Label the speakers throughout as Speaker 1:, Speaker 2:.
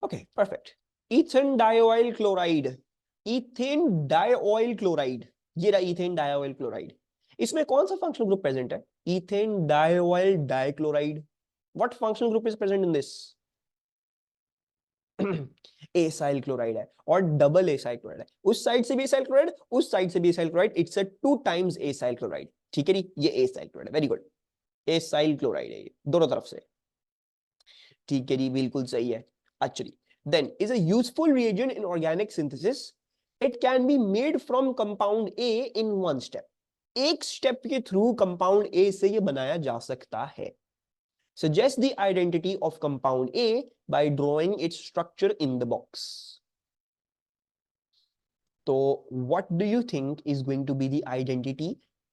Speaker 1: Okay perfect. Ethane dioyl chloride, ethane dioyl chloride, ये रहा ethane dioyl chloride. इसमें कौन सा फंक्शनल ग्रुप प्रेजेंट है? Ethane dioyl dichloride. What functional group is present in this? Acyl chloride है और double acyl chloride है। उस साइड से भी एसाइल क्लोराइड, उस साइड से भी acyl chloride, it's a 2 times acyl chloride. ठीक है जी, ये एसाइल क्लोराइड है, वेरी गुड। एसाइल क्लोराइड है ये दोनों तरफ से। ठीक है जी, बिल्कुल सही है। Actually then is a useful reagent in organic synthesis. It can be made from compound A in one step. एक स्टेप के थ्रू कंपाउंड ए से ये बनाया जा सकता है। Suggest the identity of compound A by drawing its structure in the box. So, what do you think is going to be the identity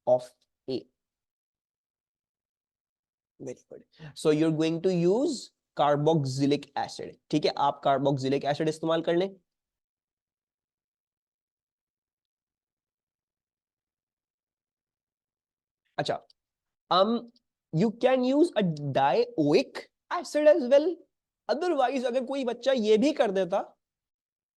Speaker 1: of A? Very good. So, you're going to use carboxylic acid. ठीक है, आप carboxylic acid इस्तेमाल कर लें। अच्छा, you can use a dioic acid as well. Otherwise, अगर कोई बच्चा ये भी कर देता,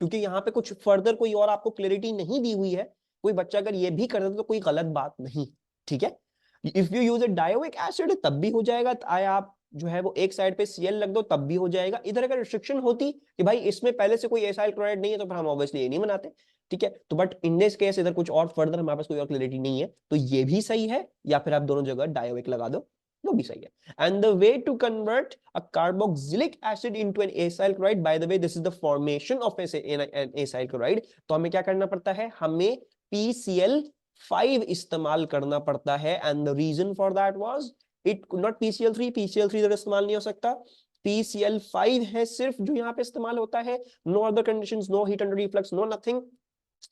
Speaker 1: क्योंकि यहाँ पे कुछ फर्दर कोई और आपको क्लैरिटी नहीं दी हुई है, कोई बच्चा अगर ये भी कर देता तो कोई गलत बात नहीं। ठीक है, if you use a dioic acid तब भी हो जाएगा, आए आप जो है वो एक साइड पे Cl लग दो तब भी हो जाएगा। इधर अगर रिस्ट्रिक्शन होती कि भाई इसमें पहले से कोई एसाइल क्लोराइड नहीं है तो फिर हम ऑब्वियसली ये नहीं बनाते। ठीक है, तो बट इन दिस केस इधर कुछ और फर्दर हमारे पास कोई और क्लैरिटी नहीं है, तो ये भी सही है, या फिर आप दोनों जगह डायोइक लगा दो, वो भी सही है। And the way to convert a carboxylic acid into an acyl chloride, by the way, this is the formation of an acyl chloride. तो हमें क्या करना पड़ता है? हमें PCl5 इस्तेमाल करना पड़ता है। And the reason for that was it not PCl3, PCl3 इधर इस्तेमाल नहीं हो सकता, PCl5 है सिर्फ जो यहाँ पे इस्तेमाल होता है। No other conditions, no heat under reflux, no nothing.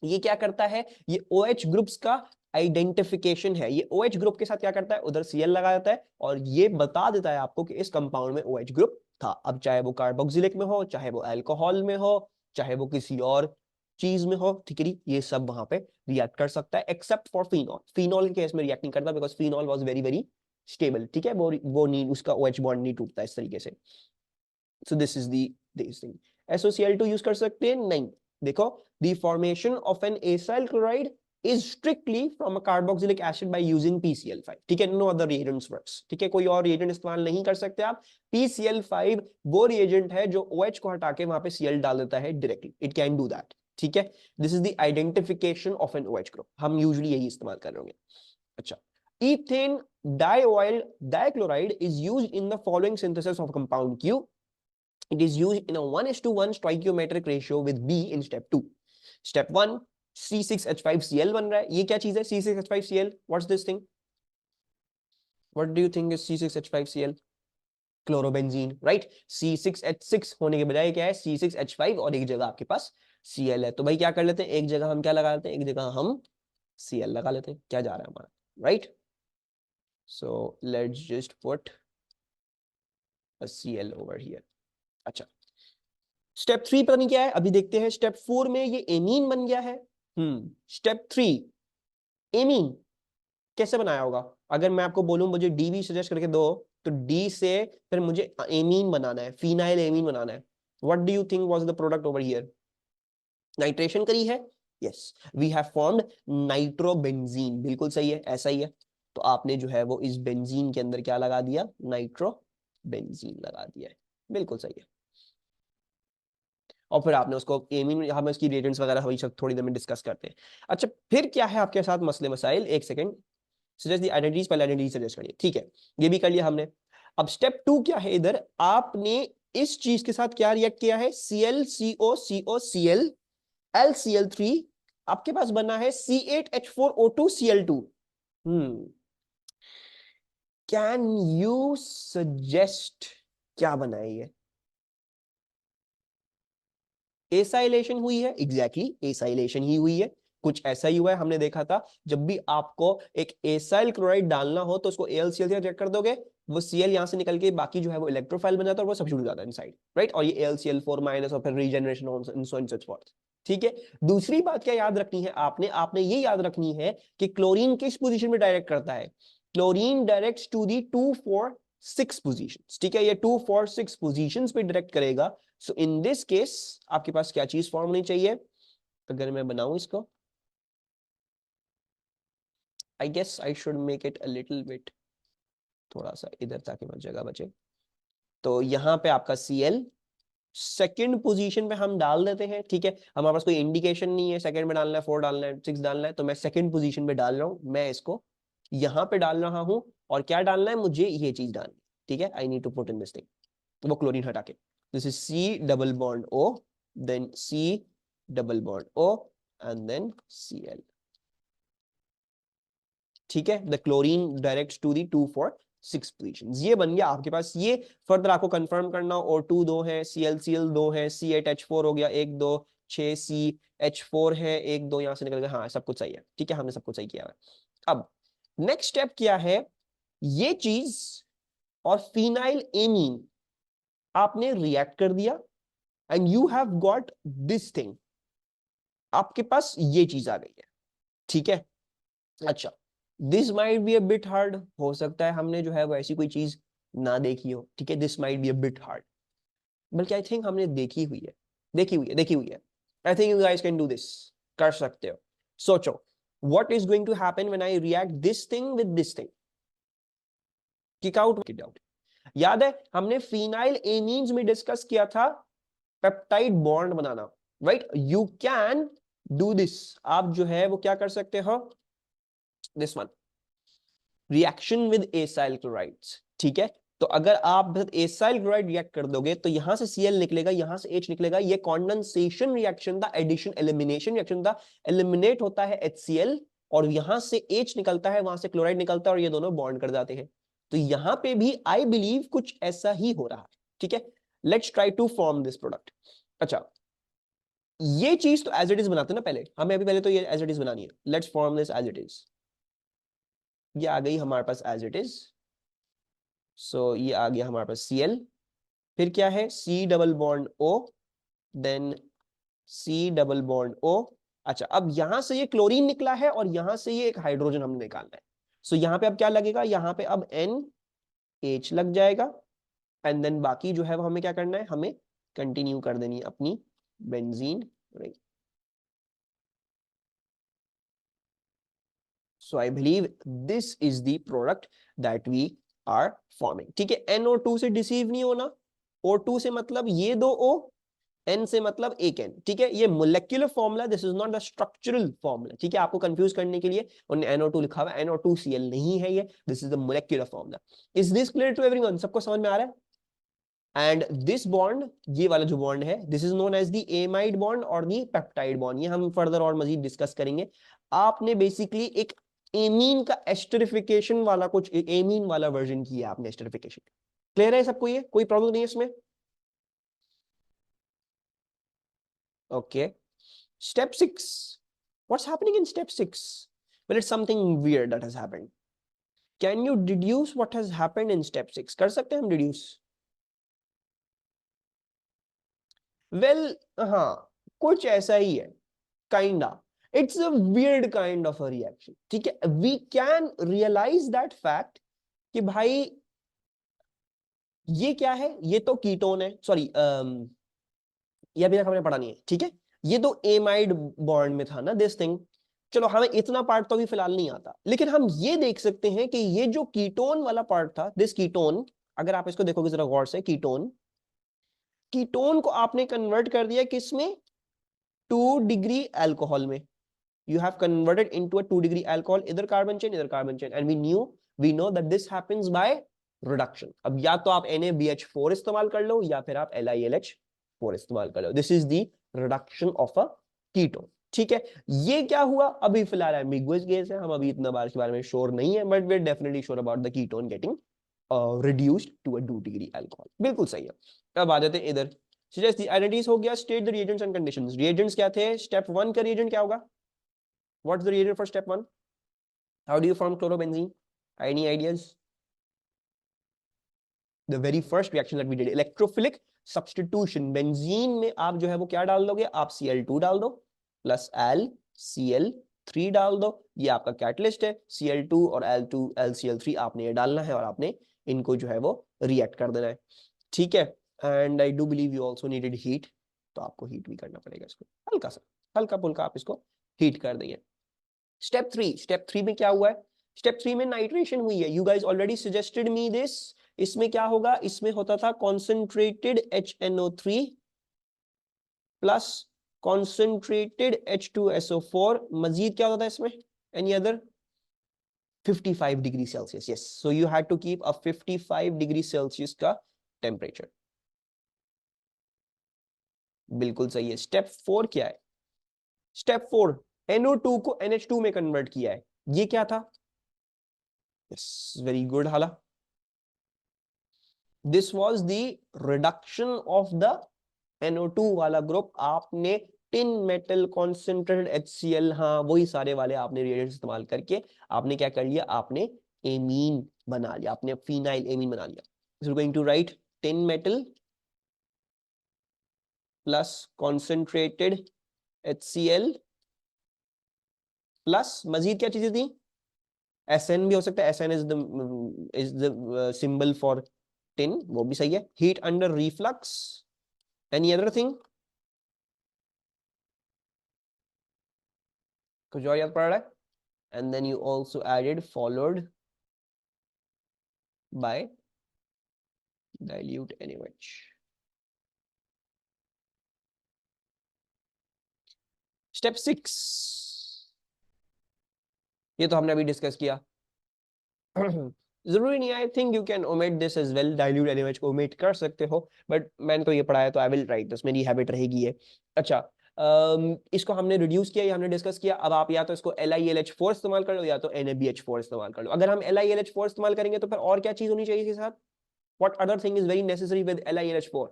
Speaker 1: ये क्या करता है? ये OH ग्रुप्स का आइडेंटिफिकेशन है। ये OH ग्रुप के साथ क्या करता है? उधर Cl लगा देता है और ये बता देता है आपको कि इस कंपाउंड में OH ग्रुप था। अब चाहे वो कार्बोक्सिलिक में हो, चाहे वो अल्कोहल में हो, चाहे वो किसी और चीज में हो, ठीक है, ये सब वहां पे रिएक्ट कर सकता है, एक्सेप्ट फॉर फिनॉल। फिनॉल के केस में रिएक्ट नहीं करता because phenol was very very stable. ठीक है, वो नहीं, उसका OH बॉन्ड नहीं टूटता इस तरीके से। सो this is this thing. SOCl2 use कर सकते हैं? नहीं। देखो, the formation of an acyl chloride is strictly from a carboxylic acid by using PCl5. ठीक है, no other reagents works. ठीक है, कोई और reagent इस्तेमाल नहीं कर सकते आप। PCl5 वो reagent है जो OH को हटा के वहां पे Cl डाल देता है directly. It can do that. ठीक है, this is the identification of an OH group. हम usually यही इस्तेमाल कर रहे होंगे। अच्छा, ethane dioyl dichloride is used in the following synthesis of compound Q. It is used in a 1:1 stoichiometric ratio with B in step 2. Step 1, C6H5Cl बन रहा है। ये क्या चीज है? C6H5Cl, what's this thing? What do you think is C6H5Cl? Chlorobenzene, right. C6H6 होने के बजाय क्या है? C6H5 और एक जगह आपके पास Cl है। तो भाई क्या कर लेते हैं? एक जगह हम क्या लगा लेते हैं? एक जगह हम Cl लगा लेते हैं। क्या जा रहा है हमारा, right? So let's just put a Cl over here. अच्छा, स्टेप 3 पता नहीं क्या है, अभी देखते हैं। स्टेप 4 में ये एमीन बन गया है। स्टेप 3 एमीन कैसे बनाया होगा? अगर मैं आपको बोलूं मुझे डीबी सजेस्ट करके दो, तो डी से फिर मुझे एमीन बनाना है, फिनाइल एमीन बनाना है। What do you think was the product over here? Nitration करी है, yes, we have formed nitrobenzene. बिल्कुल सही है, ऐसा ही है। तो आपने जो है वो इस बेंजीन के अंदर क्या लगा दिया? नाइट्रोबेंजीन लगा दिया है। बिल्कुल सही है। और फिर आपने उसको एमीन, हम इसकी रिएजेंट्स वगैरह हमेशा थोड़ी देर में डिस्कस करते हैं। अच्छा, फिर क्या है आपके साथ मसले मसाइल? एक सेकंड, सजेस्ट दी आइडेंटिटीज, पहले आइडेंटिटी सजेस्ट करिए। ठीक है, ये भी कर लिया हमने। अब स्टेप 2 क्या है? इधर आपने इस चीज के साथ क्या रिएक्ट किया है? ClCO LCl3, आपके पास बना है C8H4O2Cl2। कैन यू सजेस्ट क्या बना है ये? एसाइलेशन हुई है, एग्जैक्टली एसाइलेशन ही हुई है। कुछ ऐसा ही हुआ है, हमने देखा था जब भी आपको एक एसाइल क्लोराइड डालना हो तो उसको AlCl से रिएक्ट कर दोगे, वो Cl यहां से निकल के बाकी जो है वो इलेक्ट्रोफाइल बन जाता है और वो सब्स्टिट्यूट हो जाता है इनसाइड, राइट? और ये AlCl4- और फिर regeneration and so and such forth. ठीक है, दूसरी बात क्या याद रखनी है आपने ये याद रखनी है कि क्लोरीन किस पोजीशन में डायरेक्ट करता है? Chlorine directs to the 2,4 6 positions, ठीक है, ये 2 4 6 पोजीशंस पे डायरेक्ट करेगा। सो इन दिस केस आपके पास क्या चीज फॉर्म होनी चाहिए, अगर मैं बनाऊं इसको, I guess I should make it a little bit, थोड़ा सा इधर ताकि मेरी जगह बचे। तो यहाँ पे आपका Cl सेकंड पोजीशन पे हम डाल देते हैं, ठीक है, हमारे पास कोई इंडिकेशन नहीं है सेकंड में डालना है 4 डालना है 6 डालना है, तो मैं सेकंड पोजीशन पे डाल रहा हूं, मैं इसको यहाँ पे डाल रहा हूं, और क्या डालना है मुझे, ये चीज डालनी, ठीक है, I need to put in this thing, वो क्लोरीन हटा के, this is C double bond O, then C double bond O and then Cl, ठीक है, the chlorine directs to the 2 4 6 positions, ये बन गया आपके पास। ये फर्दर आपको कंफर्म करना, O2 2 है, Cl 2 है, C8H4 हो गया 1 2 6, CH4 है 1 2, यहां से निकल गया, हाँ सब कुछ सही है, ठीक है, हमने सब कुछ सही किया है। अब नेक्स्ट स्टेप क्या है, ये चीज और फिनाइल एमीन आपने रिएक्ट कर दिया and you have got this thing, आपके पास ये चीज आ गई है, ठीक है। अच्छा, this might be a bit hard, हो सकता है हमने जो है वो ऐसी कोई चीज ना देखी हो, ठीक है, this might be a bit hard, बल्कि आई थिंक हमने देखी हुई है, देखी हुई है, I think you guys can do this, कर सकते हो। सोचो what is going to happen when I react this thing with this thing, kick out kick out. याद है हमने फिनाइल एमीन्स में डिस्कस किया था पेप्टाइड बॉन्ड बनाना, right, you can do this, आप जो है वो क्या कर सकते हो, this one, reaction with acyl chlorides, ठीक है, तो अगर आप एसाइल क्लोराइड रिएक्ट कर दोगे तो यहां से Cl निकलेगा, यहां से H निकलेगा, ये कंडेंसेशन रिएक्शन था, एडिशन एलिमिनेशन रिएक्शन था, एलिमिनेट होता है HCl और यहां से H निकलता है, वहां से क्लोराइड निकलता है और ये दोनों बॉन्ड कर जाते हैं। तो यहां पे भी आई बिलीव कुछ ऐसा ही हो रहा है, ठीक है, let's try to form this product. अच्छा, ये चीज तो एज इट इज बनाते हैं ना, पहले हमें अभी पहले तो ये एज इट इज बनानी है, let's form this as it is, ये आ गई हमारे पास एज इट इज, सो ये आ गया हमारे पास Cl, फिर क्या है C double bond O, then C double bond O। अच्छा, अब यहां से ये क्लोरीन निकला है और यहां से ये एक हाइड्रोजन हमने निकालना है, सो यहां पे अब क्या लगेगा, यहां पे अब NH लग जाएगा एंड देन बाकी जो है वो हमें क्या करना है, हमें कंटिन्यू कर देनी है अपनी benzene, right. So I believe this is the product that we are forming, ठीक है, NO2 से डिसीव नहीं होना, O2 से मतलब ये दो O, N से मतलब एक N, ठीक है, ये molecular formula, this is not the structural formula, ठीक है, आपको कंफ्यूज करने के लिए उन्होंने NO2 लिखा हुआ है, NO2Cl नहीं है ये, this is the molecular formula. Is this clear to everyone, सबको समझ में आ रहा है? एंड दिस बॉन्ड, ये वाला जो बॉन्ड है, this is known as the amide bond और द पेप्टाइड बॉन्ड, ये हम फर्दर और मजीद डिस्कस करेंगे। आपने बेसिकली एक एमीन का एस्टरिफिकेशन वाला, कुछ एमीन वाला वर्जन किया आपने एस्टरिफिकेशन। क्लियर है सबको, ये कोई प्रॉब्लम नहीं है इसमें? Okay, step 6, what's happening in step 6? Well it's something weird that has happened. Can you deduce what has happened in step 6? कर सकते हैं हम डिड्यूस? वेल हाँ, कुछ ऐसा ही है, kinda, it's a weird kind of a reaction, ठीक है, we can realise that fact कि भाई ये क्या है, ये तो कीटोन है, सॉरी ये अभी तक हमने पढ़ा नहीं है, ठीक है, ये तो एमाइड बॉन्ड में था ना दिस थिंग, चलो हमें इतना पार्ट तो अभी फिलहाल नहीं आता, लेकिन हम ये देख सकते हैं कि ये जो कीटोन वाला पार्ट था, दिस कीटोन, अगर आप इसको देखोगे जरा गौर से, कीटोन, कीटोन को आपने कन्वर्ट कर दिया किसमें, 2 डिग्री अल्कोहल में, you have converted into a 2 degree alcohol, इधर कार्बन चेन इधर carbon chain, and we know that this happens by reduction। अब या तो आप NaBH4 इस्तेमाल कर लो या फिर आप LiLH4 इस्तेमाल कर लो, this is the reduction of a ketone, ठीक है। ये क्या हुआ अभी फिलहाल एम्बिगुअस गेस है, हम अभी इतना बार के बारे में श्योर नहीं है, but we are definitely sure about the ketone getting reduced to a 2 degree alcohol, बिल्कुल सही है। अब आ जाते हैं इधर, suggest the identities हो गया, state the reagents and conditions। reagents क्या थे, स्टेप 1 का reagent क्या होगा, what's the reagent for step 1? How do you form chlorobenzene? Any ideas? The very first reaction that we did, electrophilic substitution, benzene में आप जो है वो क्या डाल दोगे, आप Cl2 डाल दो प्लस LCl3 डाल दो, ये आपका कैटलिस्ट है, Cl2 और L2 LCl3 आपने ये डालना है और आपने इनको जो है वो रिएक्ट कर देना है, ठीक है। And I do believe you also needed heat, तो आपको हीट भी करना पड़ेगा इसको, हल्का सा, हल्का फुल्का आप इसको हीट कर देंगे। स्टेप थ्री में क्या हुआ है? स्टेप थ्री में नाइट्रेशन हुई है। You guys already suggested me this. इसमें क्या होगा? इसमें होता था concentrated HNO3 plus concentrated H2SO4, मजीद क्या होता है इसमें? Any other? 55 degree Celsius, yes. So you had to keep a 55 degree Celsius का टेम्परेचर, बिल्कुल सही है। स्टेप 4 क्या है? स्टेप 4 NO2 को NH2 में कन्वर्ट किया है। ये क्या था? यस, वेरी गुड हाला। This was the reduction of the NO2 वाला ग्रुप। आपने टिन मेटल कॉन्सेंट्रेटेड HCl, हाँ वही सारे वाले आपने रिएजेंट इस्तेमाल करके आपने क्या कर लिया? आपने एमीन बना लिया, आपने फिनाइल एमीन बना लिया। So going to write tin metal plus concentrated HCl plus मजीद क्या चीजें थी? SN भी हो सकता है, SN is the symbol for tin, वो भी सही है। Heat under reflux, any other thing? कुछ और याद पड़ रहा है? And then you also added followed by dilute NaOH. Step 6, ये तो हमने अभी डिस्कस किया। जरूरी नहीं, I think you can omit this as well, dilute NaOH को ओमिट कर सकते हो, बट मैंने तो ये पढ़ाया तो आई विल राइट दिस, मेरी हैबिट रहेगी ये। अच्छा, इसको हमने रिड्यूस किया, ये हमने डिस्कस किया। अब आप या तो इसको LiLH4 इस्तेमाल कर लो या तो NaBH4 इस्तेमाल कर लो। अगर हम LiLH4 इस्तेमाल करेंगे तो फिर और क्या चीज होनी चाहिए इसके साथ? What other thing is very necessary with LiLH4?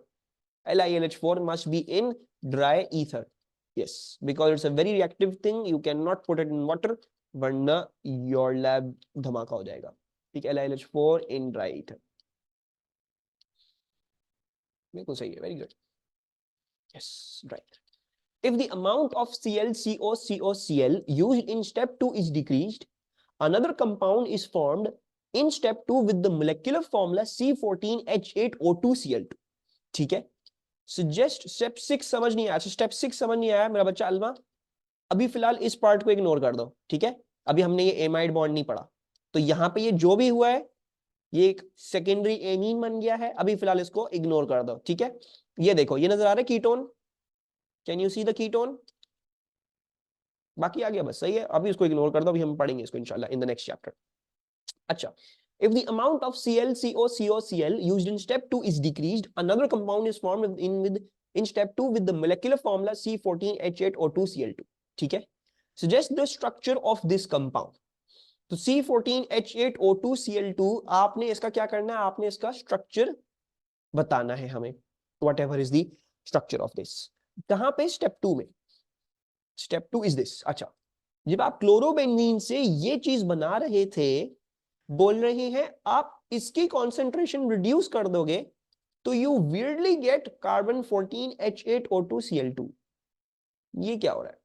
Speaker 1: LiLH4 must be in dry ether. Yes, because it's a very reactive thing. You cannot put it in water, वरना your lab धमाका हो जाएगा। ठीक है, LiLH4 in dry ether, बिल्कुल सही है, very good. Yes, right. If the amount of ClCO used in step 2 is decreased, another compound is formed in step 2 with the molecular formula C14H8O2Cl2. ठीक है, suggest step 6 समझ नहीं आया? Step 6 समझ नहीं आया मेरा बच्चा अल्मा? अभी फिलहाल इस पार्ट को इग्नोर कर दो, ठीक है। अभी हमने ये एमाइड बॉन्ड नहीं पढ़ा, तो यहां पे ये जो भी हुआ है ये एक सेकेंडरी एमीन बन गया है। अभी फिलहाल इसको इग्नोर कर दो, ठीक है। ये देखो, ये नजर आ रहा है ketone, can you see the ketone? बाकी आ गया, बस सही है। अभी इसको इग्नोर कर दो, अभी हम पढ़ेंगे इसको इंशाल्लाह इन द नेक्स्ट चैप्टर। अच्छा, if the amount of ClCO used in step 2 is decreased, another compound is formed in step 2 with the molecular formula C14H8O2Cl2. ठीक है, suggest the structure of this compound. तो C14H8O2Cl2, आपने इसका क्या करना है? आपने इसका स्ट्रक्चर बताना है हमें, whatever is the structure of this. कहां पे? स्टेप 2 में। Step 2 is this. अच्छा, जब आप क्लोरोबेंजीन से ये चीज बना रहे थे, बोल रहे हैं आप इसकी कॉन्सेंट्रेशन रिड्यूस कर दोगे तो you weirdly gate carbon 14H8O2Cl2। ये क्या हो रहा है?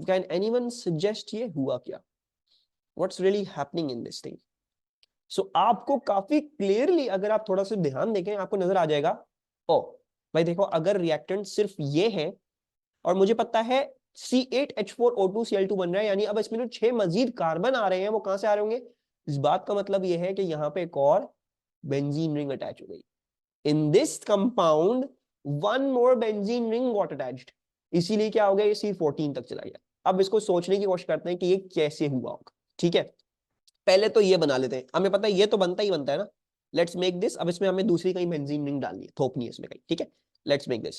Speaker 1: कैन एनीवन सजेस्ट ये हुआ क्या? What's really happening in this thing? So आपको काफी क्लियरली, अगर आप थोड़ा सा ध्यान देखें, आपको नजर आ जाएगा। ओ भाई देखो, अगर रिएक्टेंट सिर्फ ये है और मुझे पता है C8H4O2Cl2 बन रहा है, यानी अब इसमें जो 6 मजीद कार्बन आ रहे हैं वो कहां से आ रहे होंगे? इस बात का मतलब यह है कि यहां पे एक और बेंजीन रिंग अटैच हो गई। In this compound one more benzene ring got attached, इसीलिए क्या हो गया? ये C14 तक चला गया। अब इसको सोचने की कोशिश करते हैं कि ये कैसे हुआ होगा, ठीक है। पहले तो ये बना लेते हैं, हमें पता है ये तो बनता ही बनता है ना। Let's make this. अब इसमें हमें दूसरी कहीं बेंजीन रिंग डालनी है, थोपनी है इसमें कहीं, ठीक है। Let's make this.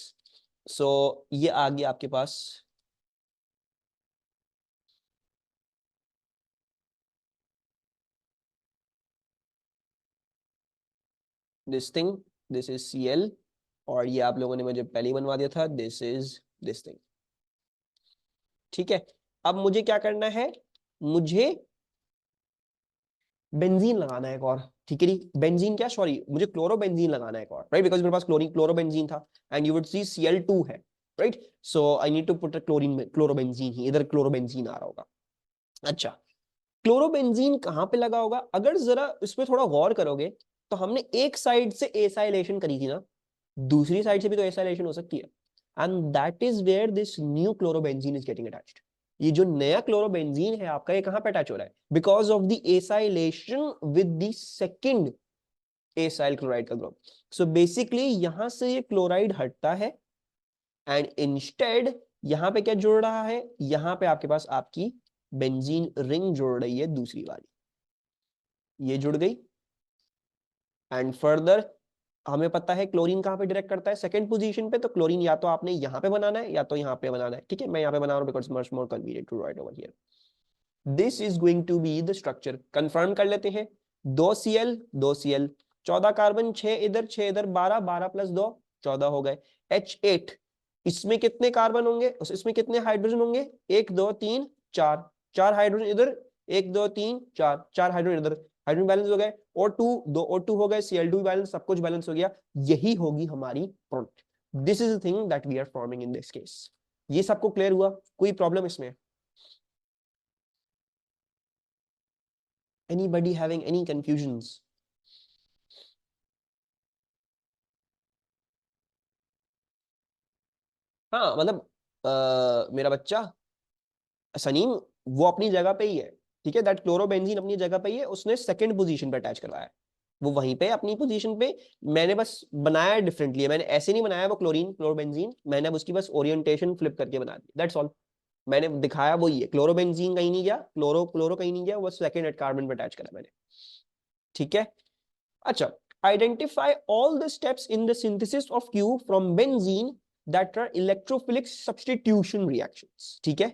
Speaker 1: सो ये आ गया आपके पास this thing, this is Cl, और ये आप लोगों ने मुझे पहले ही बनवा दिया था, दिस इज दिस थिंग, ठीक है। अब मुझे क्या करना है? मुझे बेंजीन लगाना है एक और, ठीक है जी। बेंजीन क्या, सॉरी, मुझे क्लोरोबेंजीन लगाना है एक और, राइट, बिकॉज मेरे पास क्लोरोबेंजीन था and you would see Cl2 है, right. So I need to put chlorobenzene ही, इधर क्लोरोबेंजीन आ रहा होगा। अच्छा, क्लोरोबेंजीन कहां पे लगा होगा? अगर जरा इसमें थोड़ा गौर करोगे तो हमने एक साइड से एसाइलेशन करी थी ना, दूसरी साइड से भी तो एसाइलेशन हो सकती है, and that is where this new chlorobenzene is getting attached. ये जो नया क्लोरोबेंजीन है आपका, ये कहां पे अटैच हो रहा है? Because of the acylation with the second acyl chloride का ग्रुप। सो बेसिकली यहां से ये क्लोराइड हटता है एंड इंस्टेड यहां पे क्या जुड़ रहा है? यहां पे आपके पास आपकी बेंजीन रिंग जुड़ रही है दूसरी वाली, ये जुड़ गई। एंड फर्दर हमें पता है क्लोरीन कहां पे डायरेक्ट करता है? सेकंड पोजीशन पे। तो क्लोरीन या तो आपने यहां पे बनाना है या तो यहां पे बनाना है, ठीक है? मैं यहां पे बना रहा हूं because much more convenient to write over here. This is going to be the structure. Confirm कर लेते हैं। 2Cl 2Cl, 14 कार्बन, 6 इधर 6 इधर, 12 12 प्लस 2 14 हो गए। H8, इसमें कितने कार्बन होंगे, इसमें कितने हाइड्रोजन होंगे? 1 2 3 4, 4 हाइड्रोजन इधर, 1 2 3 4, 4 हाइड्रोजन इधर, हाइड्रोजन बैलेंस हो गए। O2 2 O2 हो गए, Cl2 बैलेंस, सब कुछ बैलेंस हो गया। यही होगी हमारी product. This is the thing that we are forming in this case. ये सबको क्लियर हुआ? कोई प्रॉब्लम इसमें? Anybody having any confusions? हाँ मतलब मेरा बच्चा सनीम, वो अपनी जगह पे ही है, ठीक है? दैट क्लोरोबेंजीन अपनी जगह पे ही है, उसने सेकंड पोजीशन पे अटैच करवाया है, वो वहीं पे अपनी पोजीशन पे। मैंने बस बनाया डिफरेंटली, मैंने ऐसे नहीं बनाया वो क्लोरीन क्लोरोबेंजीन, मैंने अब उसकी बस ओरिएंटेशन फ्लिप करके बना दी, दैट्स ऑल। मैंने दिखाया वही है, क्लोरोबेंजीन कहीं नहीं गया, क्लोरो क्लोरो कहीं नहीं गया, वो सेकंड एट कार्बन पे अटैच करा मैंने, ठीक है? अच्छा, identify all the steps in the synthesis of Q from benzene that are electrophilic substitution reactions, ठीक है?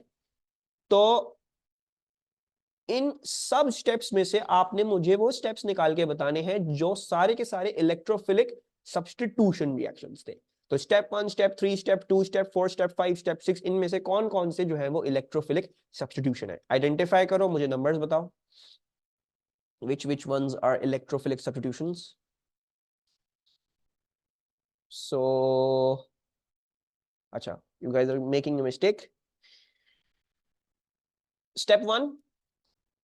Speaker 1: तो इन सब स्टेप्स में से आपने मुझे वो स्टेप्स निकाल के बताने हैं जो सारे के सारे इलेक्ट्रोफिलिक सब्स्टिट्यूशन रिएक्शंस थे। तो step 1, step 3, step 2, step 4, step 5, step 6, इनमें से कौन कौन से जो है वो इलेक्ट्रोफिलिक सब्स्टिट्यूशन है? आइडेंटिफाई करो, मुझे नंबर्स बताओ। which ones are electrophilic substitutions? So अच्छा, you guys are making a mistake. Step 1,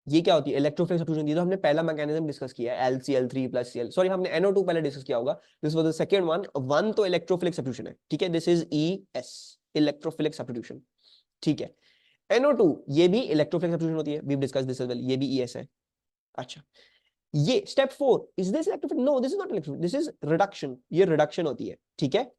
Speaker 1: ये क्या होती है? Electrophilic substitution. ये तो हमने पहला मैकेनिज्म डिस्कस किया है, LCl3 प्लस Cl, सॉरी हमने NO2 पहले डिस्कस किया होगा, this was the second one. One तो इलेक्ट्रोफिलिक सब्स्टिट्यूशन है, ठीक है? This is ES, electrophilic substitution, ठीक है? NO2 ये भी इलेक्ट्रोफिलिक सब्स्टिट्यूशन होती है, we discuss this as well, ये भी ES है। अच्छा, ये step 4, is this electrophilic? No, this is not electrophilic, this is reduction, ये रिडक्शन होती है, ठीक है?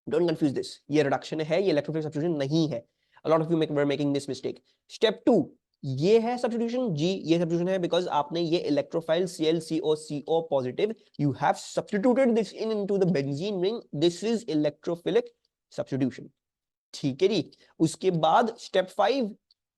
Speaker 1: डोंट कंफ्यूज दिस, ये रिडक्शन है, ये इलेक्ट्रोफिलिक सब्स्टिट्यूशन नहीं है। A lot of you were making this mistake. Step 2, ये है सब्स्टिट्यूशन जी, ये सब्स्टिट्यूशन है बिकॉज आपने ये electrophile ClCO positive, you have substituted this into the benzene ring, this is electrophilic substitution, ठीक है जी? उसके बाद स्टेप 5,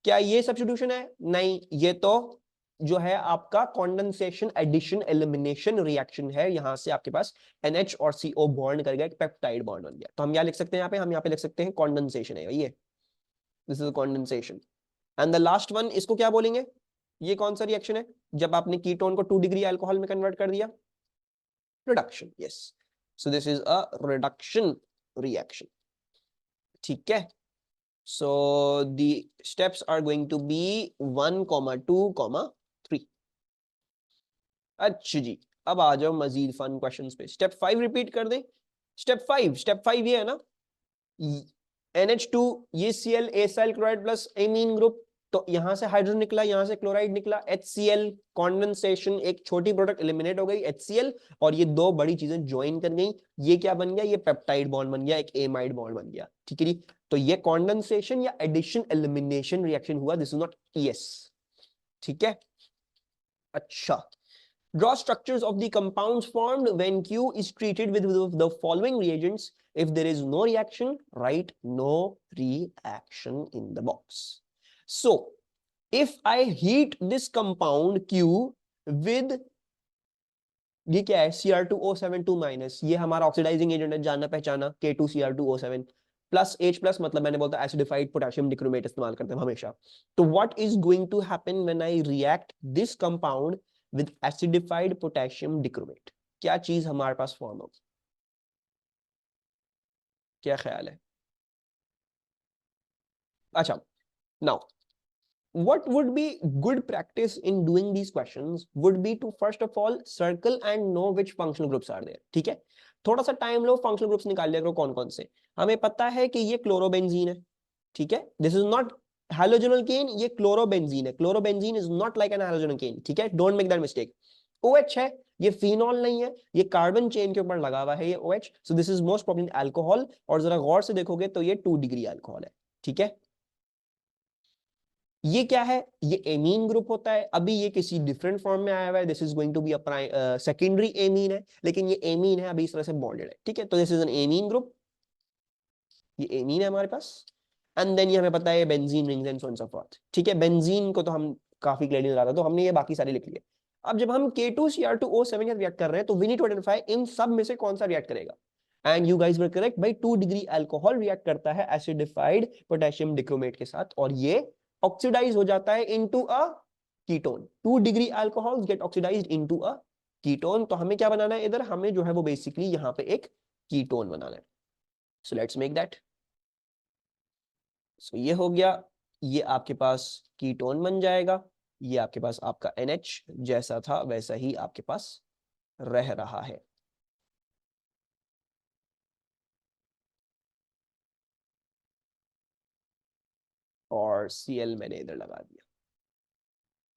Speaker 1: क्या ये सब्स्टिट्यूशन है? नहीं, ये तो जो है आपका कॉन्डेंसेशन एडिशन एलिमिनेशन रिएक्शन है। यहां से आपके पास NH और CO बॉन्ड कर गया, एक पेप्टाइड बॉन्ड बन गया। तो हम क्या लिख सकते हैं यहाँ पे? हम यहाँ पे लिख सकते हैं कॉन्डेंसेशन है ये, this is condensation. And the last one, इसको क्या बोलेंगे? ये कौन सा रिएक्शन है जब आपने कीटोन को 2 डिग्री अल्कोहल में कन्वर्ट कर दिया? Reduction, yes. So this is a reduction reaction, ठीक है? So the steps are going to be 1, 2, 3. अच्छा जी, अब आ जाओ मजीद फन क्वेश्चंस पे। स्टेप 5 रिपीट कर दें। स्टेप 5 ये है ना, NH2, ये Cl acyl chloride plus amine group, तो यहां से हाइड्रोजन निकला, यहां से क्लोराइड निकला, HCl कॉन्डेंसेशन, एक छोटी प्रोडक्ट एलिमिनेट हो गई HCl, और ये दो बड़ी चीजें ज्वाइन कर गई, ये क्या बन गया? ये पेप्टाइड बॉन्ड बन गया, एक एमाइड बॉन्ड बन गया, ठीक है जी? तो ये कॉन्डेंसेशन या एडिशन एलिमिनेशन रिएक्शन हुआ, दिस इज नॉट ES, ठीक है? अच्छा, draw structures of the compounds formed when Q is treated with the following reagents. If there is no reaction, write no reaction in the box. So if I heat this compound Q with, ये क्या है? Cr2O7 2-, ये हमारा oxidising agent है, जाना पहचाना, K2Cr2O7 plus H plus, मतलब मैंने बोलता एसिडिफाइड पोटेशियम डिक्रोमेट इस्तेमाल करते हैं हमेशा। तो what is going to happen when I react this compound with acidified potassium dichromate? क्या चीज हमारे पास फॉर्म होगी? क्या ख्याल है? अच्छा, now what would be good practice in doing these questions would be to first of all circle and know which functional groups are there. ठीक है, थोड़ा सा टाइम लो, फंक्शनल ग्रुप्स निकाल लिया करो कौन कौन से. हमें पता है कि ये क्लोरोबेंजीन है, ठीक है, this is not halogenoalkane, ये क्लोरोबेंजीन है. Chlorobenzene is not like an halogenoalkane, ठीक है, don't make that mistake. OH है, ये फिनॉल नहीं है, ये कार्बन चेन के ऊपर लगा हुआ है ये OH, so this is most probably alcohol. और जरा गौर से देखोगे तो ये 2 डिग्री अल्कोहल है, ठीक है. ये क्या है, ये एमीन ग्रुप होता है. अभी ये किसी डिफरेंट फॉर्म में आया हुआ है, this is going to be a secondary amine है, लेकिन ये एमीन है, अभी इस तरह से बॉन्डेड है, ठीक है. तो this is an amine group, ये एमीन है हमारे पास. एंड देन ये हमें पता है benzene rings and so on so forth, ठीक है. बेंजीन को तो हम काफी क्लियरली बता, तो हमने ये बाकी सारे लिख लिए. अब जब हम K2Cr2O7 रिएक्ट कर रहे हैं तो वी नीड टू आइडेंटिफाई इन सब में से कौन सा रिएक्ट करेगा. And you guys were correct भाई, 2 डिग्री अल्कोहल रिएक्ट करता है एसिडिफाइड पोटेशियम डिक्रोमेट के साथ, और ये ऑक्सीडाइज हो जाता है into a ketone. 2 degree alcohols get oxidised into a ketone. तो हमें क्या बनाना है इधर, हमें जो है वो बेसिकली यहाँ पे एक कीटोन बनाना है. So let's make that. So ये हो गया, ये आपके पास कीटोन बन जाएगा. ये आपके पास आपका NH जैसा था वैसा ही आपके पास रह रहा है. और Cl मैंने इधर लगा दिया.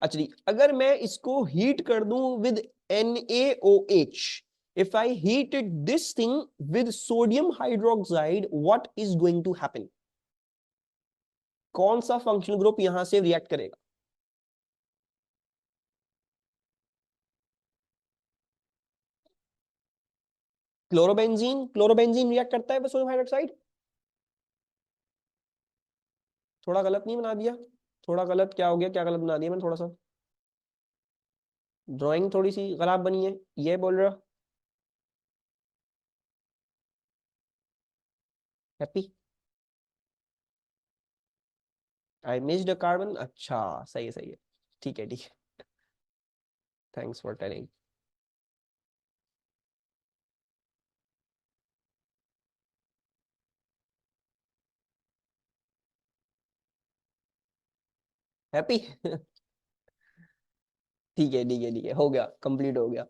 Speaker 1: अच्छा जी, अगर मैं इसको हीट कर दूं with NaOH, if I heated this thing with sodium hydroxide, what is going to happen? कौन सा फंक्शनल ग्रुप यहां से रिएक्ट करेगा? क्लोरोबेंजीन. क्लोरोबेंजीन रिएक्ट करता है विद सोडियम हाइड्रोक्साइड. थोड़ा गलत नहीं बना दिया? थोड़ा गलत क्या हो गया, क्या गलत बना दिया मैंने? थोड़ा सा ड्राइंग थोड़ी सी खराब बनी है, ये बोल रहा. Happy, I missed a carbon. अच्छा, सही है, सही है, ठीक है, ठीक है. Thanks for telling. हैप्पी. ठीक है, ठीक है, ठीक है, हो गया, कंप्लीट हो गया.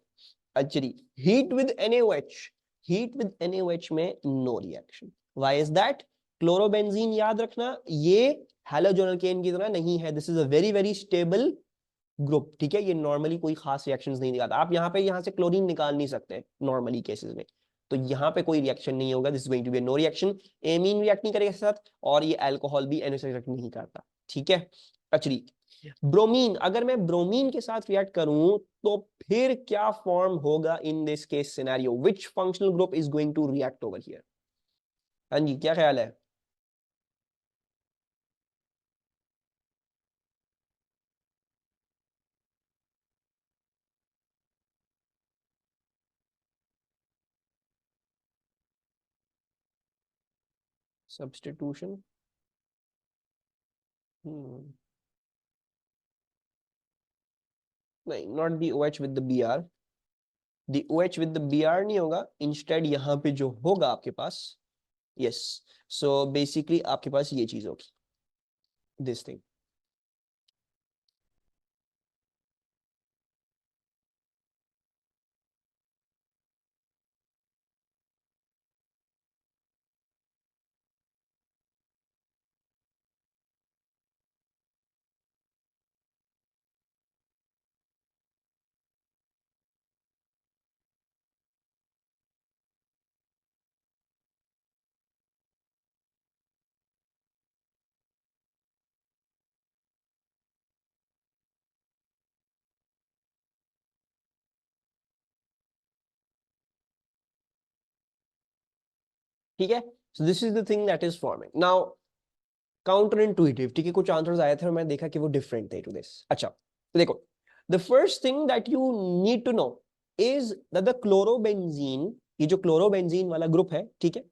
Speaker 1: Actually heat with NaOH, heat with NaOH में no reaction. Why is that? Chlorobenzene याद रखना ये हैलोजोनल केन की तरह नहीं है, this is a very very stable group, ठीक है. ये नॉर्मली कोई खास रिएक्शंस नहीं दिखाता. आप यहाँ पे यहाँ से क्लोरीन निकाल नहीं सकते नॉर्मली केसेस में, तो यहाँ पे कोई रिएक्शन नहीं होगा. This is going to be no reaction. Amine react नहीं करेगा इसके साथ, और ये अल्कोहल भी NaOH रिएक्ट नहीं करता, ठीक है. एक्चुअली ब्रोमीन, अगर मैं ब्रोमीन के साथ रिएक्ट करूं तो फिर क्या फॉर्म होगा in this case scenario? Which functional group is going to react over here? हाँ जी, क्या ख्याल है? सब्स्टिट्यूशन. नहीं, not the OH with the Br. The OH with the Br नहीं होगा. इंस्टेड यहाँ पे जो होगा आपके पास, यस, सो बेसिकली आपके पास ये चीज होगी, दिस थिंग. ठीक है, so this is the thing that is forming now. Counter intuitive, ठीक है, कुछ आंसर्स आए थे और मैं देखा कि वो डिफरेंट थे टू दिस. अच्छा, तो देखो, the first thing that you need to know is that the chlorobenzene, ये जो क्लोरोबेंजीन वाला ग्रुप है, ठीक है,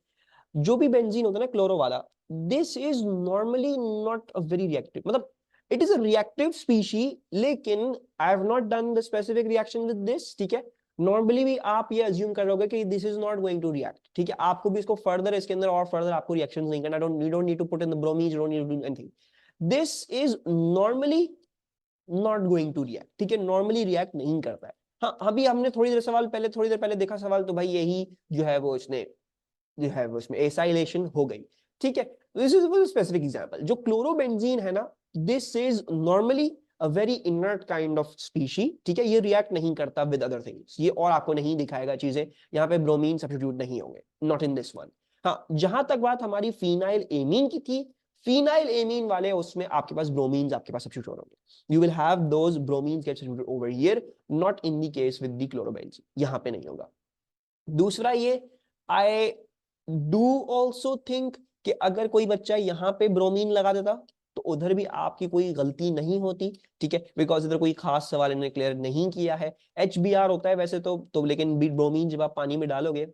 Speaker 1: जो भी बेंजीन होता है ना क्लोरो वाला, this is normally not a very reactive, मतलब it is a reactive species, लेकिन I have not done the specific reaction with this, ठीक है. नॉर्मली भी आप ये अज्यूम करोगे कि this is not going to react, ठीक है. आपको भी इसको फर्दर इसके अंदर और फर्दर आपको रिएक्शंस नहीं करना. Don't need to put in the bromine, don't need to do anything. This is normally not going to react, ठीक है, नॉर्मली रिएक्ट नहीं करता है। हाँ, अभी हमने थोड़ी देर पहले देखा सवाल, तो भाई यही जो है वो इसने जो है वो इसमें एसाइलेशन हो गई, ठीक है। This is specific example. जो क्लोरोबेंजीन है ना, this is normally a very inert kind of species, ठीक है, ये रिएक्ट नहीं करता विद अदर थिंग्स, ये और आपको नहीं दिखाएगा चीजें, यहाँ पे ब्रोमीन सब्स्टिट्यूट नहीं होंगे, नॉट इन दिस वन। हाँ, जहां तक बात हमारी फिनाइल एमीन की थी, फिनाइल एमीन वाले उसमें आपके पास ब्रोमीन्स आपके पास सब्स्टिट्यूट होंगे, you will have those bromines get substituted over here, not in the case with the chlorobenzene, यहाँ पे नहीं होगा। दूसरा ये, आई डू ऑल्सो थिंक कि अगर कोई बच्चा यहाँ पे ब्रोमीन लगा देता तो उधर भी आपकी कोई गलती नहीं होती, ठीक है, बिकॉज इधर कोई खास सवाल इन्होंने क्लियर नहीं किया है। HBr होता है वैसे तो लेकिन ब्रोमीन जब आप पानी में डालोगे,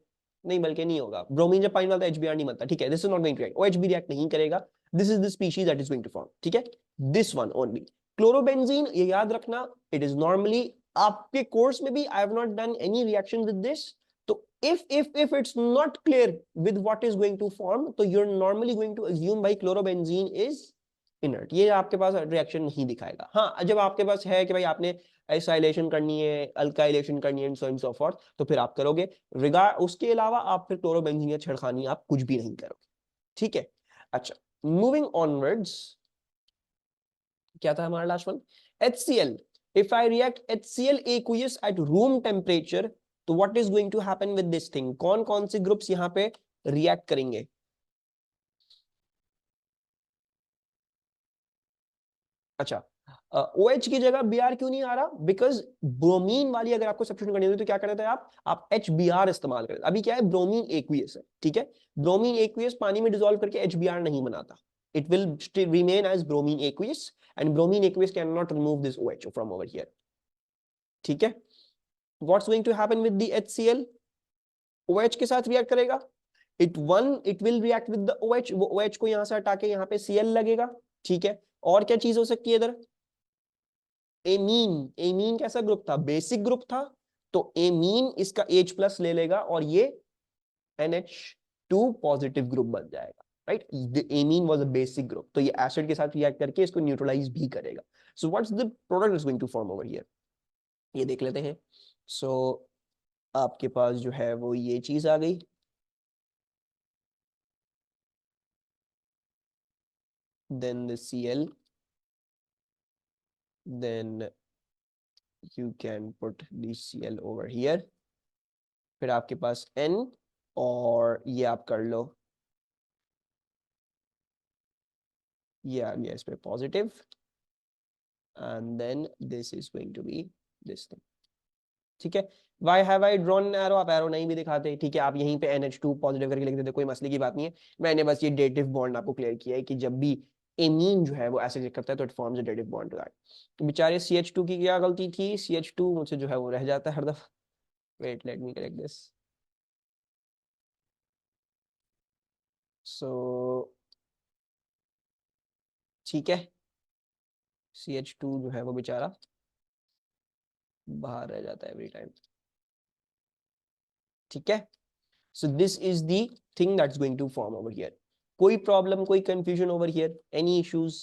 Speaker 1: नहीं बल्कि नहीं होगा, ब्रोमीन जब पानी में डालता है HBr नहीं बनता, ठीक है, this is not going to react, OHB react नहीं करेगा, this is the species that is going to form, ठीक है, दिस वन ओनली। क्लोरोबेंजीन, ये याद रखना, इट इज नॉर्मली, आपके कोर्स में भी I have not done any reaction with this, तो if it's not clear with what is going to form, तो you're normally going to assume भाई chlorobenzene is inert, ये आपके पास रिएक्शन नहीं दिखाएगा। हाँ, जब आपके पास है कि भाई आपने एसाइलेशन करनी है, अल्काइलेशन करनी है, so on so forth, तो फिर आप करोगे, रिगार्ड उसके अलावा आप फिर क्लोरोबेंजीन या छेड़खानी आप कुछ भी नहीं करोगे, ठीक है। अच्छा, मूविंग ऑनवर्ड्स, क्या था हमारा last one, HCl। if I react HCl aqueous at room temperature, तो what is going to happen with this thing, कौन कौन से ग्रुप्स यहां पे रिएक्ट करेंगे? अच्छा, OH की जगह Br क्यों नहीं आ रहा? बिकॉज ब्रोमीन वाली अगर आपको सब्स्टिट्यूट करनी होती तो क्या करते हैं आप HBr इस्तेमाल करते। अभी क्या है, ब्रोमीन एक्वियस है, ठीक है, ब्रोमीन एक्वियस पानी में डिसॉल्व करके HBr नहीं बनाता, it will remain as bromine aqueous, and bromine aqueous can not remove this OH from over here, ठीक है। What's going to happen with the HCl, OH के साथ रिएक्ट करेगा, it will react with the OH, वो OH को यहां से हटा के यहाँ पे Cl लगेगा, ठीक है। और क्या चीज हो सकती है इधर, एमीन, एमीन कैसा ग्रुप था, बेसिक ग्रुप था, तो एमीन इसका H+ ले लेगा और ये NH2 पॉजिटिव ग्रुप बन जाएगा, right, the amine was a basic group, तो ये एसिड के साथ रिएक्ट करके इसको न्यूट्रलाइज भी करेगा। So what's the product is going to form over here, ये देख लेते हैं। सो आपके पास जो है वो ये चीज आ गई, then the Cl, then you can put the Cl over here, फिर आपके पास N, और ये आप कर लो, ये आ गया इस पे positive, and then this is going to be this thing, ठीक है। Why have I drawn an arrow, आप एरो नहीं भी दिखाते, ठीक है, आप यहीं पे NH2 पॉजिटिव करके लिख देते, कोई मसले की बात नहीं है, मैंने बस ये डेटिव बॉन्ड आपको क्लियर किया है कि जब भी एमीन जो है वो एसिड करता है तो it forms a dative bond to that. तो बेचारे CH2 की क्या गलती थी, CH2 मुझसे जो है वो रह जाता है हर दफा, wait let me correct this. So ठीक है, CH2 जो है वो बेचारा बाहर रह जाता है एवरी टाइम, ठीक है। So this is the thing that's going to form over here. कोई प्रॉब्लम, कोई confusion over here, any issues?